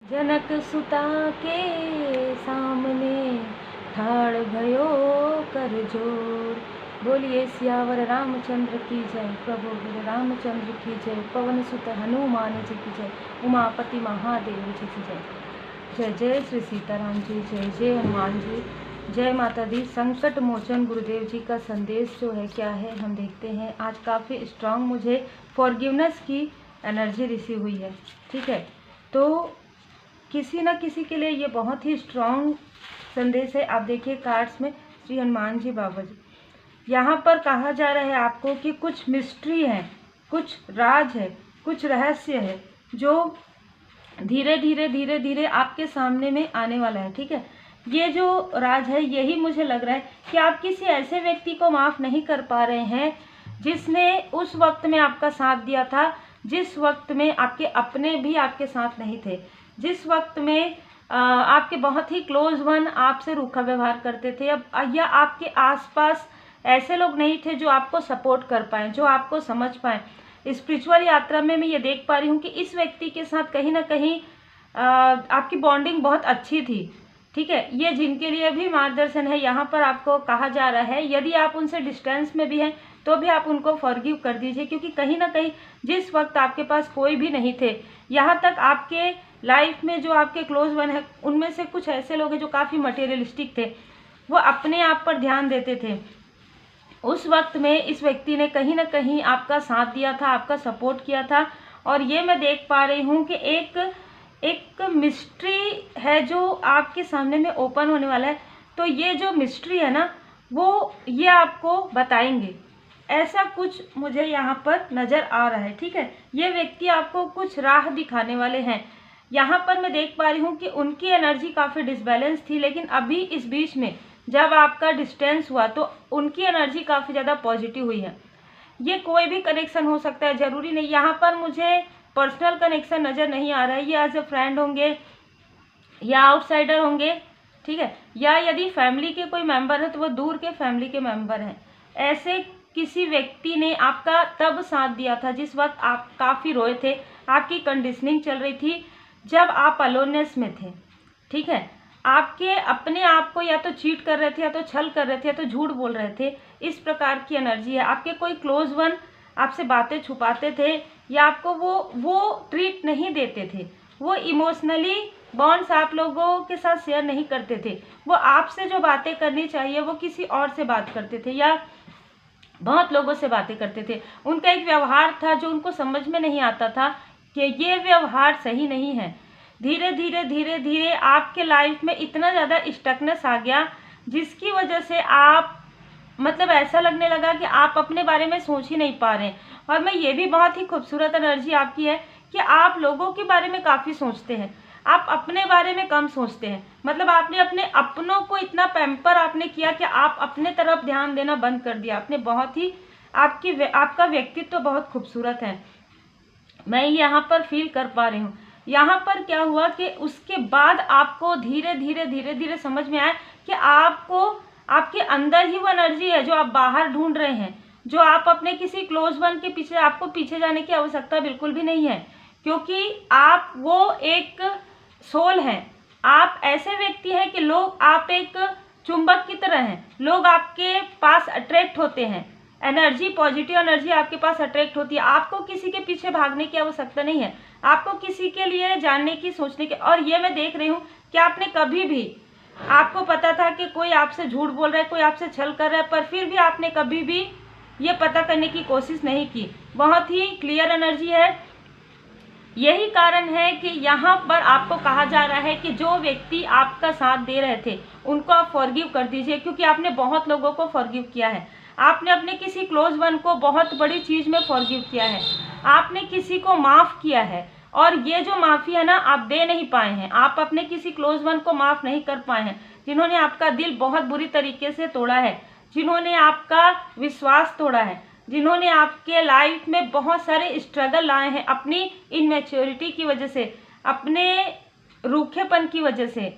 जनक सुता के सामने ठाड़ भयो कर जोर। बोलिए सियावर रामचंद्र की जय। प्रभु गुरु रामचंद्र की जय। पवन सुत हनुमान जी की जय। उमापति महादेव जी की जय। जय जय श्री सीताराम जी। जय जय हनुमान जी। जय माता दी। संकट मोचन गुरुदेव जी का संदेश जो है क्या है हम देखते हैं। आज काफ़ी स्ट्रांग मुझे फॉरगिवनेस की एनर्जी रिसीव हुई है। ठीक है, तो किसी न किसी के लिए ये बहुत ही स्ट्रांग संदेश है। आप देखिए कार्ड्स में श्री हनुमान जी बाबा जी, यहाँ पर कहा जा रहा है आपको कि कुछ मिस्ट्री है, कुछ राज है, कुछ रहस्य है जो धीरे धीरे आपके सामने में आने वाला है। ठीक है, ये जो राज है यही मुझे लग रहा है कि आप किसी ऐसे व्यक्ति को माफ़ नहीं कर पा रहे हैं जिसने उस वक्त में आपका साथ दिया था, जिस वक्त में आपके अपने भी आपके साथ नहीं थे, जिस वक्त में आपके बहुत ही क्लोज वन आपसे रूखा व्यवहार करते थे, अब या आपके आसपास ऐसे लोग नहीं थे जो आपको सपोर्ट कर पाएँ, जो आपको समझ पाएँ। स्पिरिचुअल यात्रा में मैं ये देख पा रही हूँ कि इस व्यक्ति के साथ कहीं ना कहीं आपकी बॉन्डिंग बहुत अच्छी थी। ठीक है, ये जिनके लिए भी मार्गदर्शन है, यहाँ पर आपको कहा जा रहा है यदि आप उनसे डिस्टेंस में भी हैं तो भी आप उनको फॉरगिव कर दीजिए, क्योंकि कहीं ना कहीं जिस वक्त आपके पास कोई भी नहीं थे, यहाँ तक आपके लाइफ में जो आपके क्लोज वन है उनमें से कुछ ऐसे लोग हैं जो काफ़ी मटेरियलिस्टिक थे, वो अपने आप पर ध्यान देते थे। उस वक्त में इस व्यक्ति ने कहीं ना कहीं आपका साथ दिया था, आपका सपोर्ट किया था। और ये मैं देख पा रही हूँ कि एक मिस्ट्री है जो आपके सामने में ओपन होने वाला है। तो ये जो मिस्ट्री है ना, वो ये आपको बताएंगे, ऐसा कुछ मुझे यहाँ पर नज़र आ रहा है। ठीक है, ये व्यक्ति आपको कुछ राह दिखाने वाले हैं। यहाँ पर मैं देख पा रही हूँ कि उनकी एनर्जी काफ़ी डिसबैलेंस थी, लेकिन अभी इस बीच में जब आपका डिस्टेंस हुआ तो उनकी एनर्जी काफ़ी ज़्यादा पॉजिटिव हुई है। ये कोई भी कनेक्शन हो सकता है, ज़रूरी नहीं। यहाँ पर मुझे पर्सनल कनेक्शन नज़र नहीं आ रहा है। ये एज ए फ्रेंड होंगे या आउटसाइडर होंगे। ठीक है, या यदि फैमिली के कोई मेंबर है तो वो दूर के फैमिली के मेंबर हैं। ऐसे किसी व्यक्ति ने आपका तब साथ दिया था जिस वक्त आप काफ़ी रोए थे, आपकी कंडीशनिंग चल रही थी, जब आप अलोननेस में थे। ठीक है, आपके अपने आप को या तो चीट कर रहे थे, या तो छल कर रहे थे, या तो झूठ बोल रहे थे। इस प्रकार की एनर्जी है। आपके कोई क्लोज वन आपसे बातें छुपाते थे, या आपको वो ट्रीट नहीं देते थे, वो इमोशनली बॉन्ड्स आप लोगों के साथ शेयर नहीं करते थे। वो आपसे जो बातें करनी चाहिए वो किसी और से बात करते थे, या बहुत लोगों से बातें करते थे। उनका एक व्यवहार था जो उनको समझ में नहीं आता था कि ये व्यवहार सही नहीं है। धीरे धीरे आपके लाइफ में इतना ज़्यादा स्टकनेस आ गया जिसकी वजह से आप मतलब ऐसा लगने लगा कि आप अपने बारे में सोच ही नहीं पा रहे हैं। और मैं ये भी बहुत ही खूबसूरत एनर्जी आपकी है कि आप लोगों के बारे में काफ़ी सोचते हैं, आप अपने बारे में कम सोचते हैं। मतलब आपने अपने अपनों को इतना पैम्पर आपने किया कि आप अपने तरफ ध्यान देना बंद कर दिया। आपने बहुत ही आपका व्यक्तित्व तो बहुत खूबसूरत है, मैं यहाँ पर फील कर पा रही हूँ। यहाँ पर क्या हुआ कि उसके बाद आपको धीरे धीरे समझ में आया कि आपको आपके अंदर ही वो एनर्जी है जो आप बाहर ढूंढ रहे हैं, जो आप अपने किसी क्लोज वन के पीछे, आपको पीछे जाने की आवश्यकता बिल्कुल भी नहीं है, क्योंकि आप वो एक सोल हैं। आप ऐसे व्यक्ति हैं कि लोग, आप एक चुंबक की तरह हैं, लोग आपके पास अट्रैक्ट होते हैं। एनर्जी, पॉजिटिव एनर्जी आपके पास अट्रैक्ट होती है। आपको किसी के पीछे भागने की आवश्यकता नहीं है, आपको किसी के लिए जानने की, सोचने की। और ये मैं देख रही हूँ कि आपने कभी भी, आपको पता था कि कोई आपसे झूठ बोल रहा है, कोई आपसे छल कर रहा है, पर फिर भी आपने कभी भी ये पता करने की कोशिश नहीं की। बहुत ही क्लियर एनर्जी है। यही कारण है कि यहाँ पर आपको कहा जा रहा है कि जो व्यक्ति आपका साथ दे रहे थे उनको आप फॉरगिव कर दीजिए, क्योंकि आपने बहुत लोगों को फॉरगिव किया है। आपने अपने किसी क्लोज वन को बहुत बड़ी चीज़ में फॉरगिव किया है, आपने किसी को माफ़ किया है। और ये जो माफ़ी है ना, आप दे नहीं पाए हैं, आप अपने किसी क्लोज वन को माफ़ नहीं कर पाए हैं, जिन्होंने आपका दिल बहुत बुरी तरीके से तोड़ा है, जिन्होंने आपका विश्वास तोड़ा है, जिन्होंने आपके लाइफ में बहुत सारे स्ट्रगल लाए हैं अपनी इनमेच्योरिटी की वजह से, अपने रूखेपन की वजह से,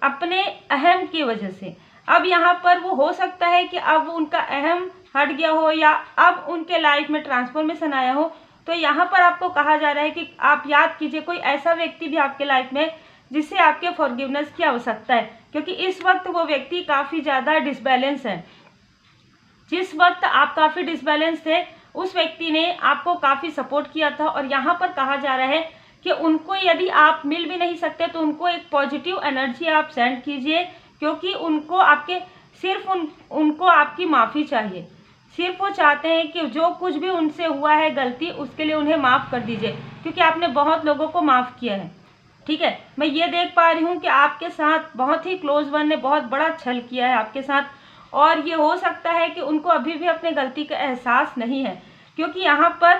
अपने अहम की वजह से। अब यहाँ पर वो हो सकता है कि अब उनका अहम हट गया हो, या अब उनके लाइफ में ट्रांसफॉर्मेशन आया हो। तो यहाँ पर आपको कहा जा रहा है कि आप याद कीजिए, कोई ऐसा व्यक्ति भी आपके लाइफ में जिससे आपके फॉरगिवनेस की आवश्यकता है, क्योंकि इस वक्त वो व्यक्ति काफ़ी ज़्यादा डिसबैलेंस है। जिस वक्त आप काफ़ी डिसबैलेंस थे उस व्यक्ति ने आपको काफ़ी सपोर्ट किया था, और यहाँ पर कहा जा रहा है कि उनको यदि आप मिल भी नहीं सकते तो उनको एक पॉजिटिव एनर्जी आप सेंड कीजिए, क्योंकि उनको आपके सिर्फ उनको आपकी माफ़ी चाहिए। सिर्फ वो चाहते हैं कि जो कुछ भी उनसे हुआ है गलती, उसके लिए उन्हें माफ़ कर दीजिए, क्योंकि आपने बहुत लोगों को माफ़ किया है। ठीक है, मैं ये देख पा रही हूँ कि आपके साथ बहुत ही क्लोज वन ने बहुत बड़ा छल किया है आपके साथ, और ये हो सकता है कि उनको अभी भी अपने गलती का एहसास नहीं है, क्योंकि यहाँ पर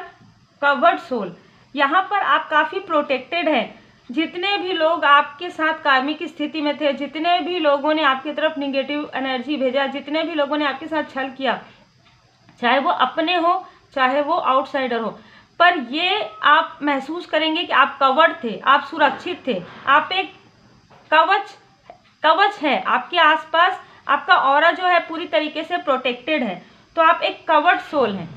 कवर्ड सोल, यहाँ पर आप काफ़ी प्रोटेक्टेड हैं। जितने भी लोग आपके साथ कार्मिक स्थिति में थे, जितने भी लोगों ने आपकी तरफ निगेटिव एनर्जी भेजा, जितने भी लोगों ने आपके साथ छल किया, चाहे वो अपने हो चाहे वो आउटसाइडर हो, पर ये आप महसूस करेंगे कि आप कवर्ड थे, आप सुरक्षित थे, आप एक कवच है आपके आसपास, आपका ऑरा जो है पूरी तरीके से प्रोटेक्टेड है, तो आप एक कवर्ड सोल हैं।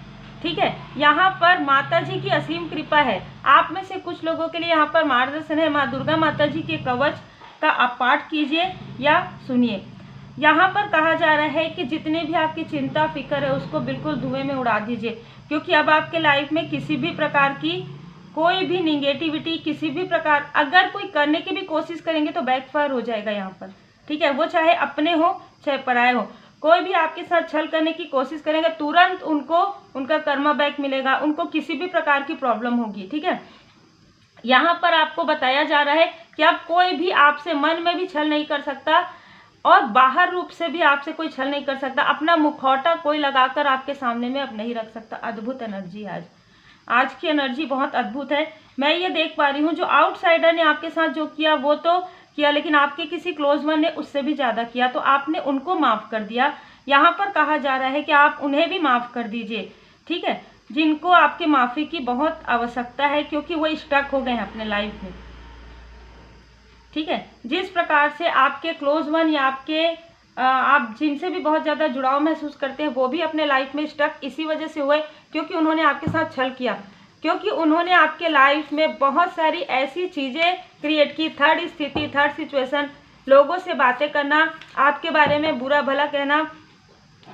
ठीक है, यहाँ पर माता जी की असीम कृपा है। आप में से कुछ लोगों के लिए यहाँ पर मार्गदर्शन है। माँ दुर्गा माता जी के कवच का आप पाठ कीजिए या सुनिए। यहाँ पर कहा जा रहा है कि जितने भी आपकी चिंता फिक्र है उसको बिल्कुल धुएं में उड़ा दीजिए, क्योंकि अब आपके लाइफ में किसी भी प्रकार की कोई भी निगेटिविटी, किसी भी प्रकार अगर कोई करने की भी कोशिश करेंगे तो बैकफायर हो जाएगा यहाँ पर। ठीक है, वो चाहे अपने हो चाहे पराए हो, कोई भी आपके साथ छल करने की कोशिश करेंगे तुरंत उनको उनका कर्मा बैक मिलेगा, उनको किसी भी प्रकार की प्रॉब्लम होगी। ठीक है, यहाँ पर आपको बताया जा रहा है कि अब कोई भी आपसे मन में भी छल नहीं कर सकता और बाहर रूप से भी आपसे कोई छल नहीं कर सकता। अपना मुखौटा कोई लगाकर आपके सामने में अब नहीं रख सकता। अद्भुत एनर्जी आज की एनर्जी बहुत अद्भुत है। मैं ये देख पा रही हूँ जो आउटसाइडर ने आपके साथ जो किया वो तो किया, लेकिन आपके किसी क्लोज वन ने उससे भी ज़्यादा किया, तो आपने उनको माफ़ कर दिया। यहाँ पर कहा जा रहा है कि आप उन्हें भी माफ़ कर दीजिए। ठीक है, जिनको आपके माफ़ी की बहुत आवश्यकता है, क्योंकि वो स्टक हो गए हैं अपने लाइफ में। ठीक है, जिस प्रकार से आपके क्लोज वन या आपके आप जिनसे भी बहुत ज़्यादा जुड़ाव महसूस करते हैं वो भी अपने लाइफ में स्टक इसी वजह से हुए क्योंकि उन्होंने आपके साथ छल किया, क्योंकि उन्होंने आपके लाइफ में बहुत सारी ऐसी चीज़ें क्रिएट की। थर्ड स्थिति, थर्ड सिचुएशन, लोगों से बातें करना, आपके बारे में बुरा भला कहना,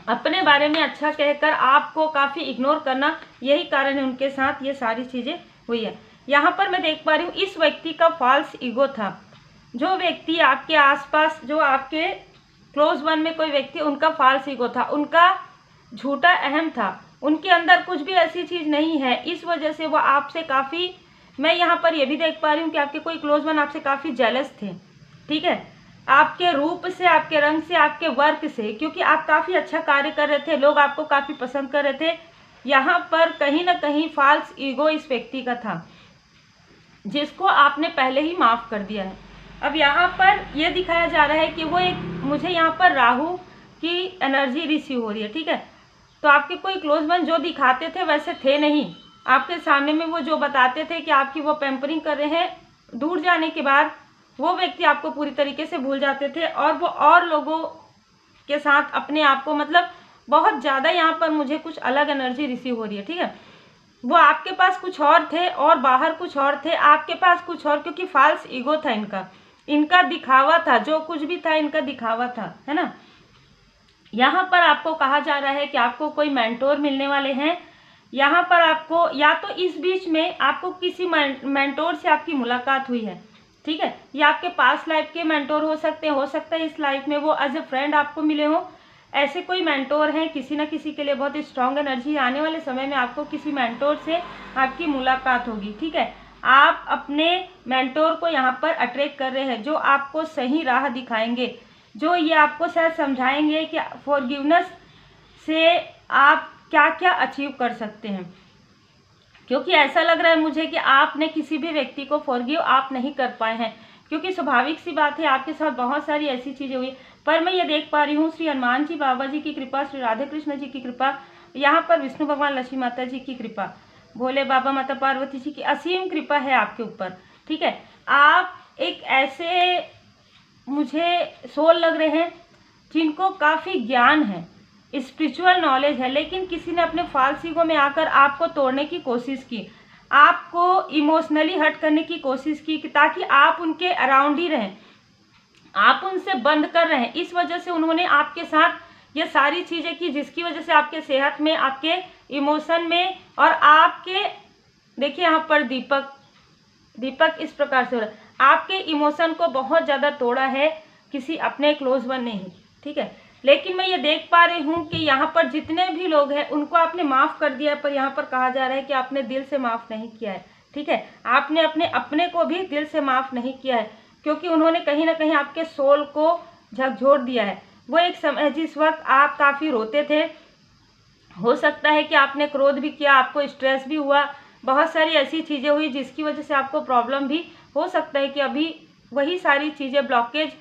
अपने बारे में अच्छा कहकर आपको काफ़ी इग्नोर करना, यही कारण है उनके साथ ये सारी चीज़ें हुई है। यहाँ पर मैं देख पा रही हूँ इस व्यक्ति का फॉल्स ईगो था। जो व्यक्ति आपके आसपास, जो आपके क्लोज वन में कोई व्यक्ति, उनका फॉल्स ईगो था, उनका झूठा अहम था, उनके अंदर कुछ भी ऐसी चीज़ नहीं है। इस वजह से वो आपसे काफ़ी, मैं यहाँ पर ये भी देख पा रही हूँ कि आपके कोई क्लोज वन आपसे काफ़ी जेलस थे। ठीक है, आपके रूप से, आपके रंग से, आपके वर्क से, क्योंकि आप काफ़ी अच्छा कार्य कर रहे थे, लोग आपको काफ़ी पसंद कर रहे थे। यहाँ पर कहीं ना कहीं फॉल्स ईगो इस व्यक्ति का था जिसको आपने पहले ही माफ़ कर दिया है। अब यहाँ पर यह दिखाया जा रहा है कि वो एक, मुझे यहाँ पर राहु की एनर्जी रिसीव हो रही है। ठीक है, तो आपके कोई क्लोज वन जो दिखाते थे वैसे थे नहीं। आपके सामने में वो जो बताते थे कि आपकी वो पैम्परिंग कर रहे हैं, दूर जाने के बाद वो व्यक्ति आपको पूरी तरीके से भूल जाते थे और वो और लोगों के साथ अपने आप को, मतलब बहुत ज़्यादा यहाँ पर मुझे कुछ अलग एनर्जी रिसीव हो रही है। ठीक है, वो आपके पास कुछ और थे और बाहर कुछ और थे, आपके पास कुछ और, क्योंकि फॉल्स ईगो था इनका दिखावा था, जो कुछ भी था इनका दिखावा था, है ना। यहाँ पर आपको कहा जा रहा है कि आपको कोई मेंटोर मिलने वाले हैं। यहाँ पर आपको, या तो इस बीच में आपको किसी मेंटोर से आपकी मुलाकात हुई है। ठीक है, या आपके पास लाइफ के मेंटोर हो सकते हैं, हो सकता है इस लाइफ में वो एज ए फ्रेंड आपको मिले हो। ऐसे कोई मेंटोर हैं, किसी न किसी के लिए बहुत स्ट्रांग एनर्जी। आने वाले समय में आपको किसी मेंटोर से आपकी मुलाकात होगी। ठीक है, आप अपने मेंटोर को यहाँ पर अट्रैक्ट कर रहे हैं, जो आपको सही राह दिखाएंगे, जो ये आपको शायद समझाएंगे कि फॉरगिवनेस से आप क्या क्या अचीव कर सकते हैं। क्योंकि ऐसा लग रहा है मुझे कि आपने किसी भी व्यक्ति को फॉरगिव आप नहीं कर पाए हैं, क्योंकि स्वाभाविक सी बात है आपके साथ बहुत सारी ऐसी चीज़ें हुई। पर मैं ये देख पा रही हूँ श्री हनुमान जी बाबा जी की कृपा, श्री राधे कृष्ण जी की कृपा, यहाँ पर विष्णु भगवान लक्ष्मी माता जी की कृपा, भोले बाबा माता पार्वती जी की असीम कृपा है आपके ऊपर। ठीक है, आप एक ऐसे मुझे सोल लग रहे हैं जिनको काफ़ी ज्ञान है, स्पिरिचुअल नॉलेज है, लेकिन किसी ने अपने फॉल्स ईगो में आकर आपको तोड़ने की कोशिश की, आपको इमोशनली हर्ट करने की कोशिश की कि ताकि आप उनके अराउंड ही रहें, आप उनसे बंद कर रहे हैं। इस वजह से उन्होंने आपके साथ ये सारी चीज़ें की, जिसकी वजह से आपके सेहत में, आपके इमोशन में और आपके, देखिए यहाँ पर दीपक इस प्रकार से हो रहा है, आपके इमोशन को बहुत ज़्यादा तोड़ा है किसी अपने क्लोज वन ने ही, ठीक है। लेकिन मैं ये देख पा रही हूँ कि यहाँ पर जितने भी लोग हैं उनको आपने माफ़ कर दिया है, पर यहाँ पर कहा जा रहा है कि आपने दिल से माफ़ नहीं किया है, ठीक है। आपने अपने को भी दिल से माफ़ नहीं किया है, क्योंकि उन्होंने कहीं ना कहीं आपके सोल को झकझोर दिया है। वो एक समय जिस वक्त आप काफ़ी रोते थे, हो सकता है कि आपने क्रोध भी किया, आपको स्ट्रेस भी हुआ, बहुत सारी ऐसी चीज़ें हुई जिसकी वजह से आपको प्रॉब्लम भी हो सकता है कि अभी वही सारी चीज़ें, ब्लॉकेज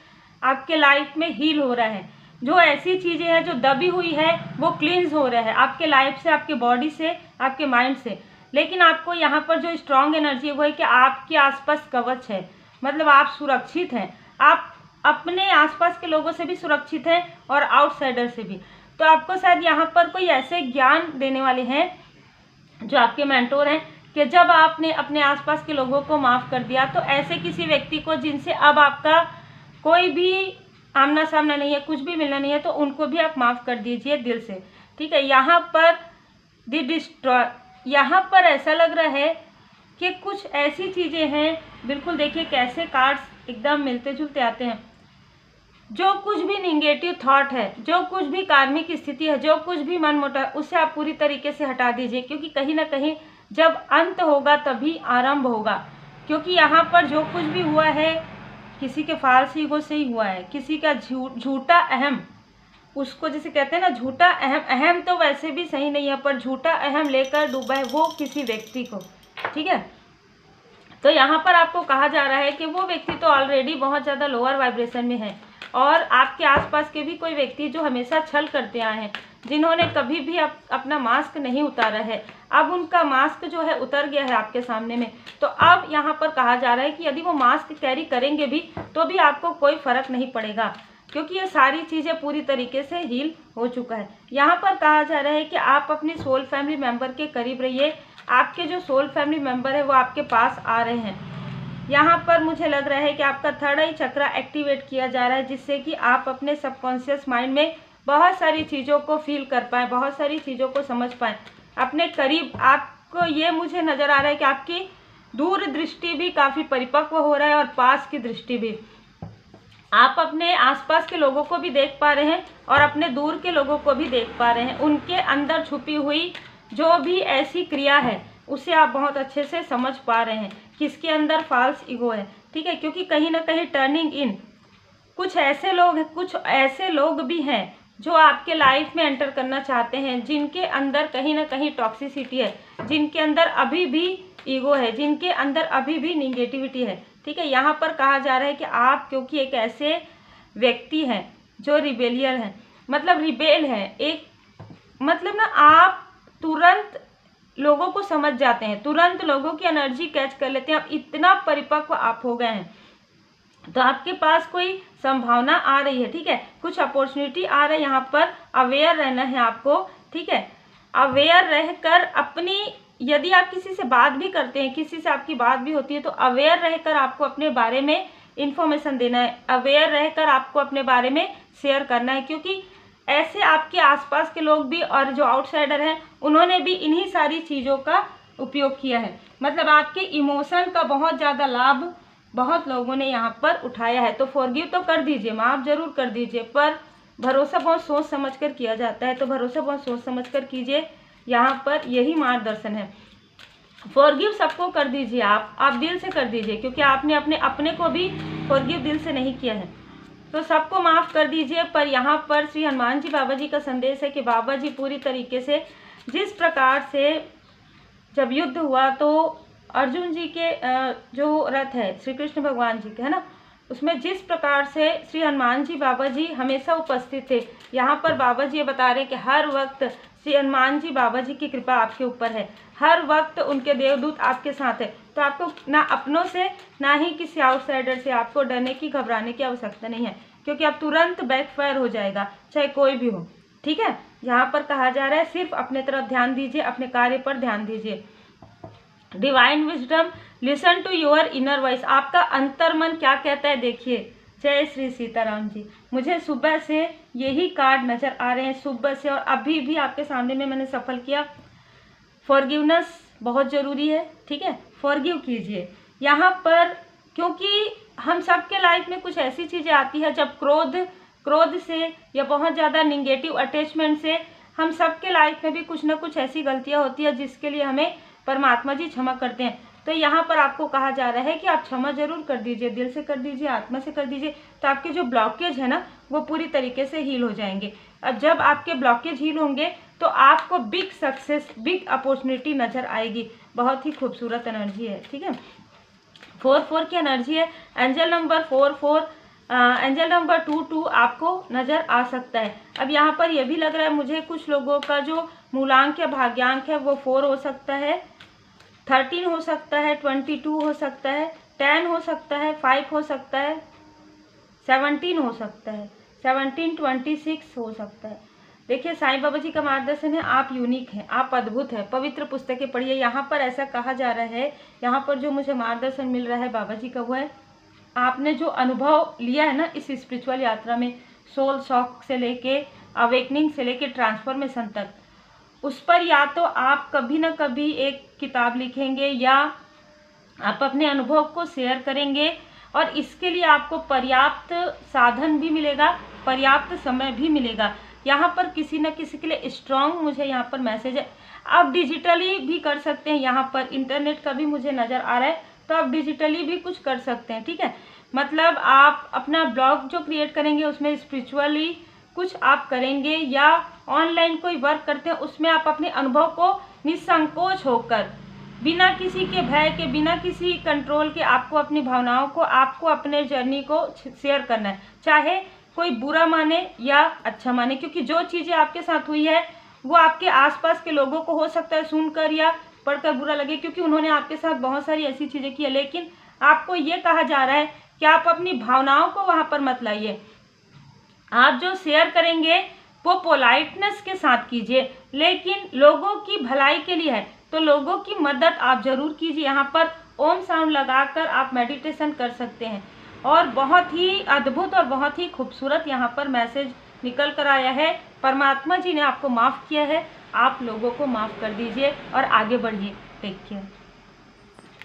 आपके लाइफ में हील हो रहा है। जो ऐसी चीज़ें हैं जो दबी हुई है वो क्लींस हो रहा है आपके लाइफ से, आपके बॉडी से, आपके माइंड से। लेकिन आपको यहाँ पर जो स्ट्रॉन्ग एनर्जी है वो है कि आपके आसपास कवच है, मतलब आप सुरक्षित हैं, आप अपने आसपास के लोगों से भी सुरक्षित हैं और आउटसाइडर से भी। तो आपको शायद यहाँ पर कोई ऐसे ज्ञान देने वाले हैं जो आपके मेंटोर हैं कि जब आपने अपने आसपास के लोगों को माफ़ कर दिया तो ऐसे किसी व्यक्ति को जिनसे अब आपका कोई भी आमना सामना नहीं है, कुछ भी मिलना नहीं है, तो उनको भी आप माफ़ कर दीजिए दिल से, ठीक है। यहाँ पर द डिस्ट्रॉय, यहाँ पर ऐसा लग रहा है कि कुछ ऐसी चीज़ें हैं, बिल्कुल देखिए कैसे कार्ड्स एकदम मिलते जुलते आते हैं। जो कुछ भी निगेटिव थॉट है, जो कुछ भी कार्मिक स्थिति है, जो कुछ भी मन मोटा है, उसे आप पूरी तरीके से हटा दीजिए, क्योंकि कहीं ना कहीं जब अंत होगा तभी आरंभ होगा। क्योंकि यहाँ पर जो कुछ भी हुआ है किसी के फाल्स ईगो से ही हुआ है, किसी का झूठा अहम, उसको जैसे कहते हैं ना झूठा अहम, अहम तो वैसे भी सही नहीं है, पर झूठा अहम लेकर डूबा है वो किसी व्यक्ति को, ठीक है। तो यहाँ पर आपको कहा जा रहा है कि वो व्यक्ति तो ऑलरेडी बहुत ज़्यादा लोअर वाइब्रेशन में है, और आपके आसपास के भी कोई व्यक्ति जो हमेशा छल करते आए हैं, जिन्होंने कभी भी अपना मास्क नहीं उतारा है, अब उनका मास्क जो है उतर गया है आपके सामने में। तो अब यहाँ पर कहा जा रहा है कि यदि वो मास्क कैरी करेंगे भी तो भी आपको कोई फ़र्क नहीं पड़ेगा, क्योंकि ये सारी चीज़ें पूरी तरीके से हील हो चुका है। यहाँ पर कहा जा रहा है कि आप अपनी सोल फैमिली मेम्बर के करीब रहिए, आपके जो सोल फैमिली मेम्बर है वो आपके पास आ रहे हैं। यहाँ पर मुझे लग रहा है कि आपका थर्ड आई चक्रा एक्टिवेट किया जा रहा है, जिससे कि आप अपने सबकॉन्शियस माइंड में बहुत सारी चीज़ों को फील कर पाएँ, बहुत सारी चीज़ों को समझ पाएँ अपने करीब। आपको ये मुझे नज़र आ रहा है कि आपकी दूर दृष्टि भी काफ़ी परिपक्व हो रहा है और पास की दृष्टि भी। आप अपने आसपास के लोगों को भी देख पा रहे हैं और अपने दूर के लोगों को भी देख पा रहे हैं। उनके अंदर छुपी हुई जो भी ऐसी क्रिया है उसे आप बहुत अच्छे से समझ पा रहे हैं, किसके अंदर फॉल्स ईगो है, ठीक है। क्योंकि कहीं ना कहीं टर्निंग इन कुछ ऐसे लोग भी हैं जो आपके लाइफ में एंटर करना चाहते हैं, जिनके अंदर कहीं ना कहीं टॉक्सिसिटी है, जिनके अंदर अभी भी ईगो है, जिनके अंदर अभी भी निगेटिविटी है, ठीक है। यहाँ पर कहा जा रहा है कि आप क्योंकि एक ऐसे व्यक्ति हैं जो रिबेलियल हैं, मतलब रिबेल हैं, एक मतलब ना आप तुरंत लोगों को समझ जाते हैं, तुरंत लोगों की एनर्जी कैच कर लेते हैं, आप इतना परिपक्व आप हो गए हैं। तो आपके पास कोई संभावना आ रही है, ठीक है, कुछ अपॉर्चुनिटी आ रहा है। यहाँ पर अवेयर रहना है आपको, ठीक है। अवेयर रहकर अपनी, यदि आप किसी से बात भी करते हैं, किसी से आपकी बात भी होती है, तो अवेयर रहकर आपको अपने बारे में इंफॉर्मेशन देना है, अवेयर रहकर आपको अपने बारे में शेयर करना है, क्योंकि ऐसे आपके आसपास के लोग भी और जो आउटसाइडर हैं उन्होंने भी इन्हीं सारी चीज़ों का उपयोग किया है। मतलब आपके इमोशन का बहुत ज़्यादा लाभ बहुत लोगों ने यहाँ पर उठाया है। तो फॉरगिव तो कर दीजिए, माफ़ जरूर कर दीजिए, पर भरोसा बहुत सोच समझ कर किया जाता है, तो भरोसा बहुत सोच समझ कर कीजिए। यहाँ पर यही मार्गदर्शन है। फॉरगिव सबको कर दीजिए, आप दिल से कर दीजिए, क्योंकि आपने अपने को भी फॉरगिव दिल से नहीं किया है, तो सबको माफ़ कर दीजिए। पर यहाँ पर श्री हनुमान जी बाबा जी का संदेश है कि बाबा जी पूरी तरीके से, जिस प्रकार से जब युद्ध हुआ तो अर्जुन जी के जो रथ है श्री कृष्ण भगवान जी के, है ना, उसमें जिस प्रकार से श्री हनुमान जी बाबा जी हमेशा उपस्थित थे, यहाँ पर बाबा जी ये बता रहे हैं कि हर वक्त श्री हनुमान जी बाबा जी की कृपा आपके ऊपर है, हर वक्त उनके देवदूत आपके साथ है। तो आपको ना अपनों से ना ही किसी आउटसाइडर से आपको डरने की, घबराने की आवश्यकता नहीं है, क्योंकि आप तुरंत बैकफायर हो जाएगा, चाहे कोई भी हो, ठीक है। यहाँ पर कहा जा रहा है सिर्फ अपने तरफ ध्यान दीजिए, अपने कार्य पर ध्यान दीजिए। Divine wisdom, listen to your inner voice. आपका अंतर मन क्या कहता है देखिए। जय श्री सीताराम जी। मुझे सुबह से यही कार्ड नजर आ रहे हैं, सुबह से, और अभी भी आपके सामने में मैंने सफल किया। फॉरगिवनेस बहुत जरूरी है, ठीक है, फॉरगिव कीजिए यहाँ पर, क्योंकि हम सबके लाइफ में कुछ ऐसी चीजें आती है जब क्रोध से या बहुत ज़्यादा निगेटिव अटैचमेंट से हम सबके लाइफ में भी कुछ ना कुछ ऐसी गलतियां होती है जिसके लिए हमें परमात्मा जी क्षमा करते हैं। तो यहाँ पर आपको कहा जा रहा है कि आप क्षमा जरूर कर दीजिए, दिल से कर दीजिए, आत्मा से कर दीजिए, तो आपके जो ब्लॉकेज है ना वो पूरी तरीके से हील हो जाएंगे। अब जब आपके ब्लॉकेज हील होंगे तो आपको बिग सक्सेस, बिग अपॉर्चुनिटी नजर आएगी। बहुत ही खूबसूरत एनर्जी है, ठीक है। 4 की एनर्जी है। एंजल नंबर 4, एंजल नंबर 2 आपको नजर आ सकता है। अब यहाँ पर यह भी लग रहा है मुझे कुछ लोगों का जो मूलांक या भाग्यांक है वो 4 हो सकता है, 13 हो सकता है, 22 हो सकता है, 10 हो सकता है, 5 हो सकता है, 17 हो सकता है, 17, 26 हो सकता है। देखिए साईं बाबा जी का मार्गदर्शन है, आप यूनिक हैं, आप अद्भुत हैं। पवित्र पुस्तकें पढ़िए। यहाँ पर ऐसा कहा जा रहा है, यहाँ पर जो मुझे मार्गदर्शन मिल रहा है बाबा जी का वो है, आपने जो अनुभव लिया है ना इस स्पिरिचुअल यात्रा में, सोल शॉक से लेके अवेकनिंग से लेके ट्रांसफॉर्मेशन तक, उस पर या तो आप कभी ना कभी एक किताब लिखेंगे या आप अपने अनुभव को शेयर करेंगे, और इसके लिए आपको पर्याप्त साधन भी मिलेगा, पर्याप्त समय भी मिलेगा। यहाँ पर किसी न किसी के लिए स्ट्रॉन्ग मुझे यहाँ पर मैसेज है। आप डिजिटली भी कर सकते हैं, यहाँ पर इंटरनेट का भी मुझे नज़र आ रहा है, तो आप डिजिटली भी कुछ कर सकते हैं, ठीक है। मतलब आप अपना ब्लॉग जो क्रिएट करेंगे उसमें स्पिरिचुअली कुछ आप करेंगे, या ऑनलाइन कोई वर्क करते हैं उसमें आप अपने अनुभव को निसंकोच होकर, बिना किसी के भय के, बिना किसी कंट्रोल के, आपको अपनी भावनाओं को, आपको अपने जर्नी को शेयर करना है, चाहे कोई बुरा माने या अच्छा माने, क्योंकि जो चीज़ें आपके साथ हुई है वो आपके आसपास के लोगों को हो सकता है सुनकर या पढ़कर बुरा लगे, क्योंकि उन्होंने आपके साथ बहुत सारी ऐसी चीज़ें की है। लेकिन आपको ये कहा जा रहा है कि आप अपनी भावनाओं को वहाँ पर मत लाइए। आप जो शेयर करेंगे वो पोलाइटनेस के साथ कीजिए, लेकिन लोगों की भलाई के लिए है, तो लोगों की मदद आप जरूर कीजिए। यहाँ पर ओम साउंड लगाकर आप मेडिटेशन कर सकते हैं, और बहुत ही अद्भुत और बहुत ही खूबसूरत यहाँ पर मैसेज निकल कर आया है। परमात्मा जी ने आपको माफ़ किया है, आप लोगों को माफ़ कर दीजिए और आगे बढ़िए। Take care.